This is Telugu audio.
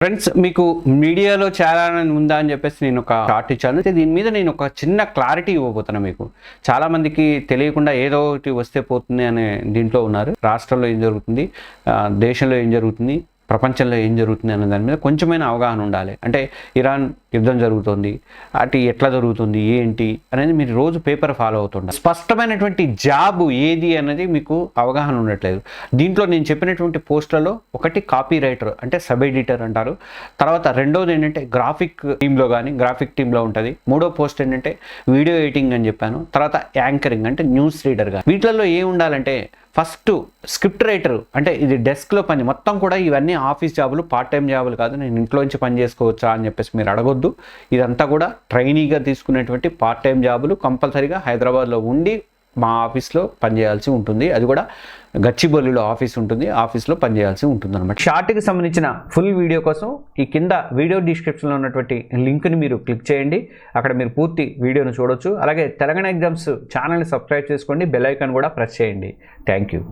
ఫ్రెండ్స్, మీకు మీడియాలో చేరాలని ఉందా అని చెప్పేసి నేను ఒక షార్ట్ ఇచ్చాను. దీని మీద నేను ఒక చిన్న క్లారిటీ ఇవ్వబోతున్నా మీకు. చాలా మందికి తెలియకుండా ఏదో ఒకటి వస్తే పోతుంది అనే దీంట్లో ఉన్నారు. రాష్ట్రంలో ఏం జరుగుతుంది, దేశంలో ఏం జరుగుతుంది, ప్రపంచంలో ఏం జరుగుతుంది అనే దాని మీద కొంచెమైనా అవగాహన ఉండాలి. అంటే ఇరాన్ యుద్ధం జరుగుతుంది, అటు ఎట్లా జరుగుతుంది, ఏంటి అనేది మీరు రోజు పేపర్ ఫాలో అవుతుంటారు. స్పష్టమైనటువంటి జాబ్ ఏది అనేది మీకు అవగాహన ఉండట్లేదు. దీంట్లో నేను చెప్పినటువంటి పోస్టులలో ఒకటి కాపీ రైటర్ అంటే సబ్ ఎడిటర్ అంటారు. తర్వాత రెండోది ఏంటంటే గ్రాఫిక్ టీంలో ఉంటుంది. మూడో పోస్ట్ ఏంటంటే వీడియో ఎడిటింగ్ అని చెప్పాను. తర్వాత యాంకరింగ్ అంటే న్యూస్ రీడర్గా. వీటిల్లో ఏం ఉండాలంటే ఫస్ట్ స్క్రిప్ట్ రైటర్ అంటే ఇది డెస్క్లో పని. మొత్తం కూడా ఇవన్నీ ఆఫీస్ జాబులు, పార్ట్ టైం జాబులు కాదు. నేను ఇంట్లో నుంచి పని చేసుకోవచ్చా అని చెప్పేసి మీరు అడగొద్దు. ఇదంతా కూడా ట్రైనీగా తీసుకునేటువంటి పార్ట్ టైం జాబులు. కంపల్సరీగా హైదరాబాద్లో ఉండి మా ఆఫీస్లో పనిచేయాల్సి ఉంటుంది. అది కూడా గచ్చిబౌలిలో ఆఫీస్ ఉంటుంది, ఆఫీస్లో పనిచేయాల్సి ఉంటుంది అనమాట. షార్ట్కి సంబంధించిన ఫుల్ వీడియో కోసం ఈ కింద వీడియో డిస్క్రిప్షన్లో ఉన్నటువంటి లింక్ని మీరు క్లిక్ చేయండి. అక్కడ మీరు పూర్తి వీడియోను చూడొచ్చు. అలాగే తెలంగాణ ఎగ్జామ్స్ ఛానల్ని సబ్స్క్రైబ్ చేసుకోండి, బెల్ ఐకాన్ కూడా ప్రెస్ చేయండి. Thank you.